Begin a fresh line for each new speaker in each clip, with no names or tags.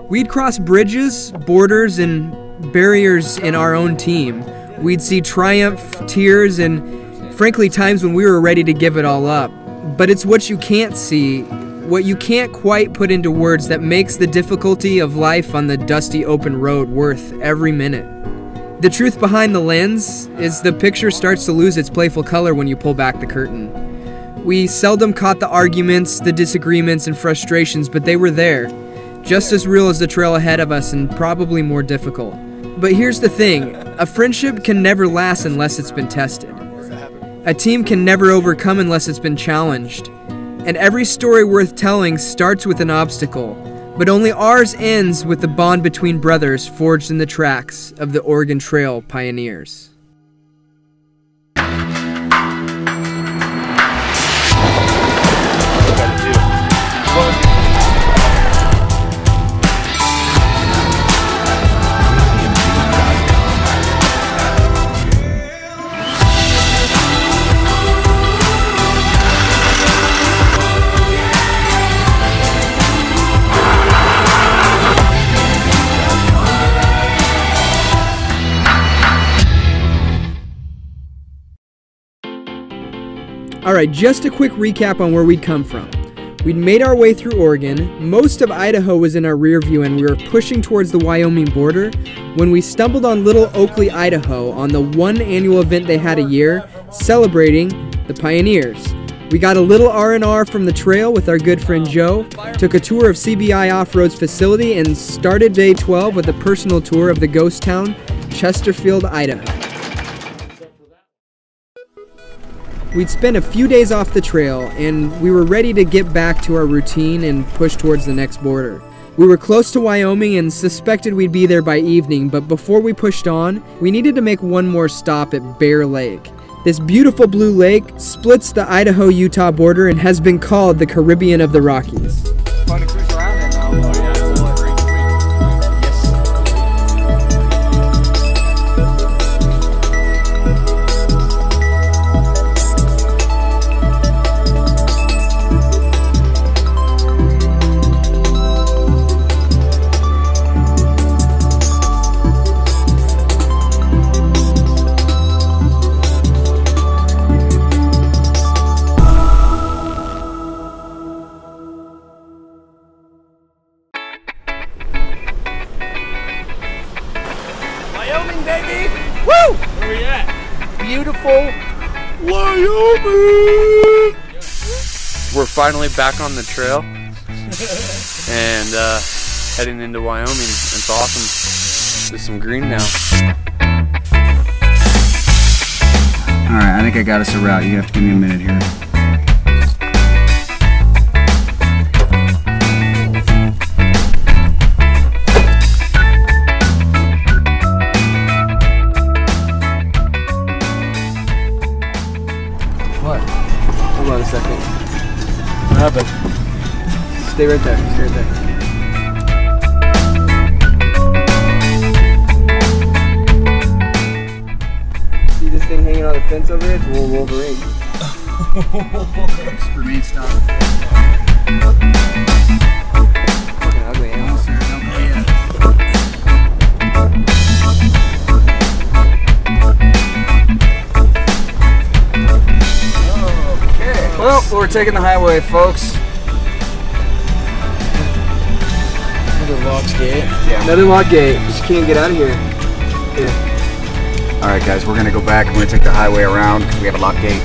We'd cross bridges, borders, and barriers in our own team. We'd see triumph, tears, and frankly times when we were ready to give it all up. But it's what you can't see, what you can't quite put into words, that makes the difficulty of life on the dusty open road worth every minute. The truth behind the lens is the picture starts to lose its playful color when you pull back the curtain. We seldom caught the arguments, the disagreements, and frustrations, but they were there. Just as real as the trail ahead of us, and probably more difficult. But here's the thing, a friendship can never last unless it's been tested. A team can never overcome unless it's been challenged. And every story worth telling starts with an obstacle, but only ours ends with the bond between brothers forged in the tracks of the Oregon Trail pioneers. Alright, just a quick recap on where we'd come from. We'd made our way through Oregon, most of Idaho was in our rear view, and we were pushing towards the Wyoming border when we stumbled on Little Oakley, Idaho on the one annual event they had a year, celebrating the pioneers. We got a little R&R from the trail with our good friend Joe, took a tour of CBI Off-Road's facility, and started day 12 with a personal tour of the ghost town, Chesterfield, Idaho. We'd spent a few days off the trail, and we were ready to get back to our routine and push towards the next border. We were close to Wyoming and suspected we'd be there by evening, but before we pushed on, we needed to make one more stop at Bear Lake. This beautiful blue lake splits the Idaho-Utah border and has been called the Caribbean of the Rockies.
Fun to cruise around in now. Oh yeah, Wyoming, baby! Woo! Where we at? Beautiful Wyoming!
We're finally back on the trail and heading into Wyoming. It's awesome. There's some green now.
Alright, I think I got us a route. You have to give me a minute here.
Hold on a second.
What happened?
Stay right there. Stay right there. See this thing hanging on the fence over here? It's a little Wolverine.
Remain stop.
Fucking ugly animal.
Well, we're taking the highway, folks.
Another locked gate. Yeah. Another locked gate. Just can't get out of here. Here.
Alright guys, we're gonna go back and we're gonna take the highway around because we have a locked gate.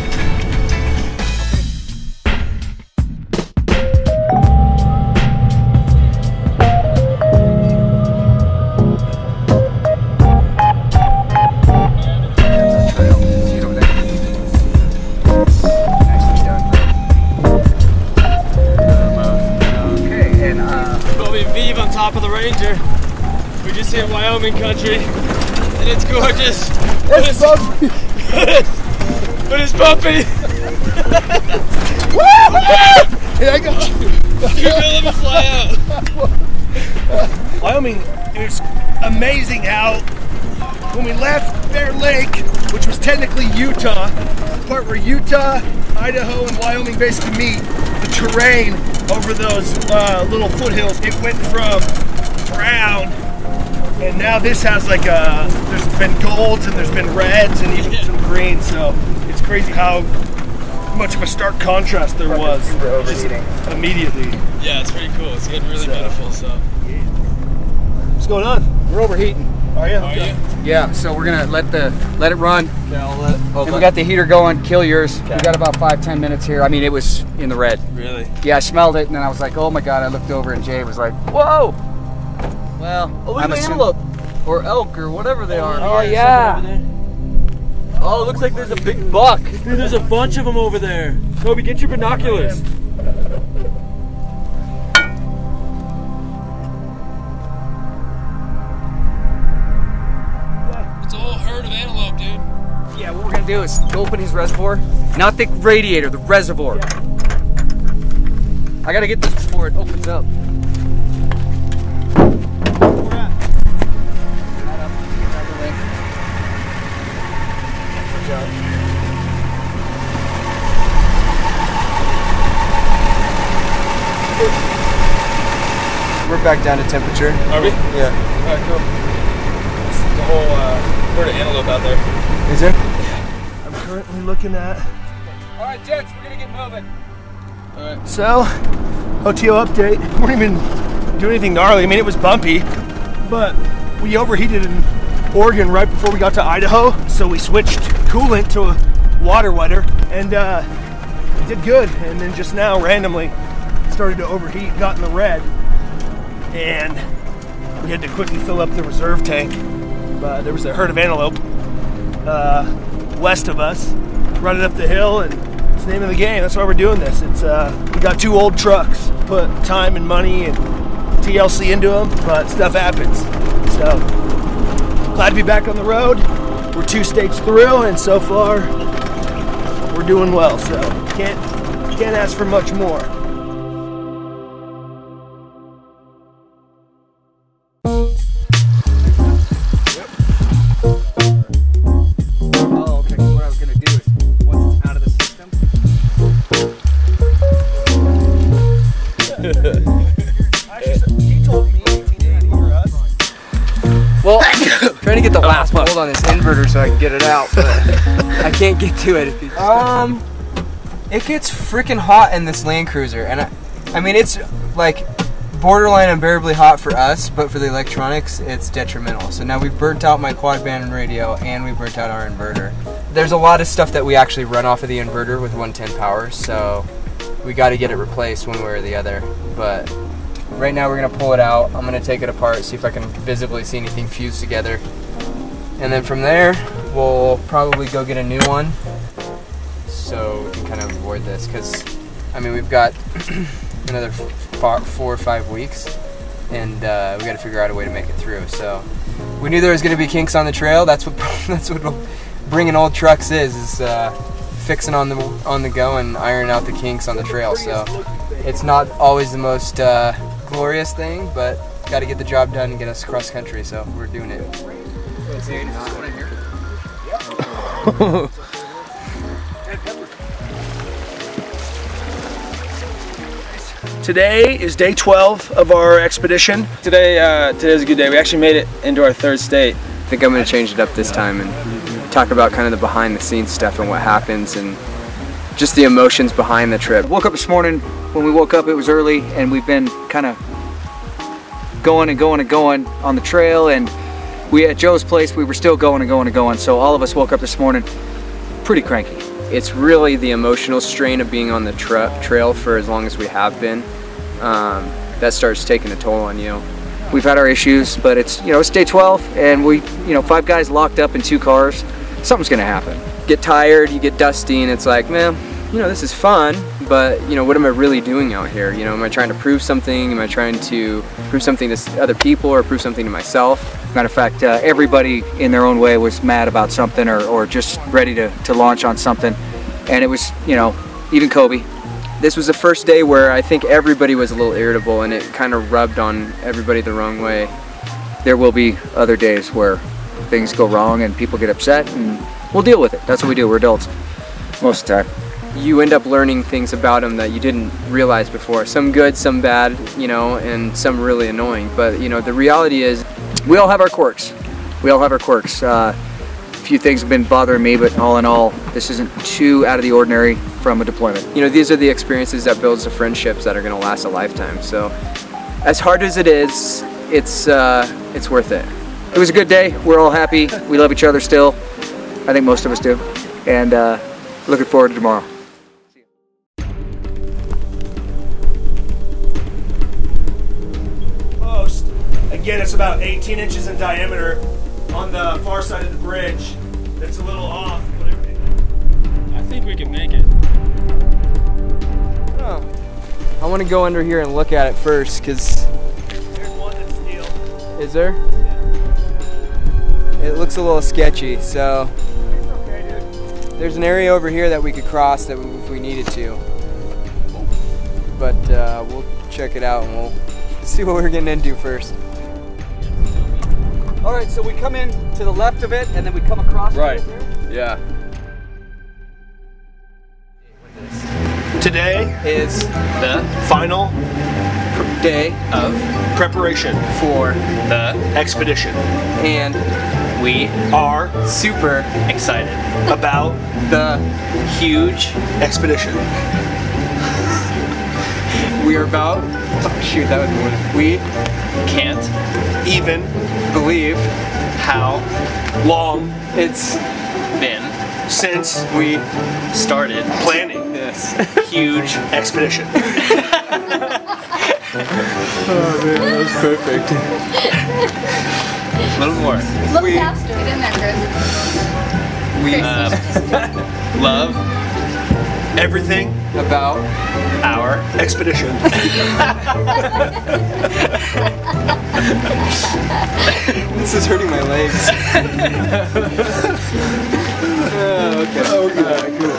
On top of the Ranger. We just hit Wyoming country and it's gorgeous.
It's bumpy.
But it's bumpy.
Here I go.
You're gonna let me fly out.
Wyoming, it was amazing how when we left Bear Lake, which was technically Utah, the part where Utah, Idaho, and Wyoming basically meet, the terrain over those little foothills, it went from brown, and now this has like there's been golds and there's been reds and even some greens. So it's crazy how much of a stark contrast there was just immediately.
Yeah, it's pretty cool. It's getting really beautiful. So
what's going on?
We're overheating.
Are you?
are you?
Yeah, so we're gonna let it run.
Okay, I'll let.
And we got the heater going. Kill yours. We got about 5-10 minutes here. I mean, it was in the red.
Really?
Yeah, I smelled it, and then I was like, oh my god. I looked over, and Jay was like, whoa. Well,
Look at the antelope or elk or whatever they are.
Oh yeah.
Oh, it looks like there's a big buck. Dude, there's a bunch of them over there. Toby, get your binoculars. It's a whole herd of antelope, dude.
Yeah, what we're gonna do is open his reservoir. Not the radiator, the reservoir. I gotta get this before it opens up.
We're back down to temperature.
Are we?
Yeah.
Alright, cool. There's a whole herd of antelope out there.
Is there?
I'm currently looking at.
All right, gents, we're gonna get moving.
Alright.
So, OTO update. We weren't even doing anything gnarly. I mean, it was bumpy, but we overheated in Oregon right before we got to Idaho, so we switched coolant to a water wetter, and it did good. And then just now, randomly, started to overheat, got in the red, and we had to quickly fill up the reserve tank. But there was a herd of antelope west of us, running up the hill, and it's the name of the game. That's why we're doing this. It's we got 2 old trucks, put time and money and TLC into them, but stuff happens. So glad to be back on the road. We're 2 states through, and so far we're doing well. So can't ask for much more.
Well, trying to get the last hold on this inverter so I can get it out, but I can't get to it. It gets freaking hot in this Land Cruiser, and I mean it's like borderline unbearably hot for us, but for the electronics, it's detrimental. So now we've burnt out my quad band and radio, and we've burnt out our inverter. There's a lot of stuff that we actually run off of the inverter with 110 power, so we got to get it replaced one way or the other. But right now we're gonna pull it out. I'm gonna take it apart, see if I can visibly see anything fused together. And then from there, we'll probably go get a new one so we can kind of avoid this, because I mean we've got another 4 or 5 weeks, and we gotta figure out a way to make it through. So we knew there was gonna be kinks on the trail. That's what bringing old trucks is fixing on the go and ironing out the kinks on the trail. So it's not always the most glorious thing, but got to get the job done and get us cross country, so we're doing it.
Today is day 12 of our expedition.
Today's a good day. We actually made it into our 3rd state.
I think I'm going to change it up this time and talk about kind of the behind the scenes stuff and what happens and just the emotions behind the trip.
Woke up this morning. When we woke up, it was early, and we've been kind of going and going and going on the trail, and we at Joe's place, we were still going and going and going. So all of us woke up this morning pretty cranky.
It's really the emotional strain of being on the trail for as long as we have been that starts taking a toll on you.
We've had our issues, but it's, you know, it's day 12, and we, you know, 5 guys locked up in 2 cars. Something's gonna happen.
Get tired, you get dusty, and it's like, man, you know, this is fun, but you know, what am I really doing out here? You know, am I trying to prove something? Am I trying to prove something to other people or prove something to myself?
Matter of fact, everybody in their own way was mad about something or just ready to launch on something. And it was, you know, even Kobe.
This was the first day where I think everybody was a little irritable, and it kind of rubbed on everybody the wrong way.
There will be other days where things go wrong and people get upset, and we'll deal with it. That's what we do. We're adults most of the time.
you end up learning things about them that you didn't realize before. Some good, some bad, you know, and some really annoying. But, you know, the reality is we all have our quirks. We all have our quirks. A few things have been bothering me, but all in all, this isn't too out of the ordinary from a deployment. You know, these are the experiences that builds the friendships that are going to last a lifetime. So, as hard as it is, it's worth it. It was a good day. We're all happy. We love each other still. I think most of us do. And looking forward to tomorrow.
Post. Again, it's about 18 inches in diameter on the far side of the bridge. That's a little off.
I think we can make it.
Oh. I want to go under here and look at it first, because...
There's one that's steel.
Is there? It looks a little sketchy, so...
It's okay, dude.
There's an area over here that we could cross that if we needed to. But we'll check it out and we'll see what we're getting into first. Alright, so we come in to the left of it and then we come across
Right.
it there?
Yeah.
Today
Is
the final
day
of preparation
for
the expedition.
and
We are
super
excited about
the
huge expedition.
we are about... Oh shoot, that was more. We
Can't even
believe
how long
it's
been since
we
started planning
this.
huge expedition.
Oh man, that was perfect.
A little more.
Look
We-
faster. Get in there, Chris.
We
Love everything
about
our expedition.
this is hurting my legs. Oh, okay. Cool.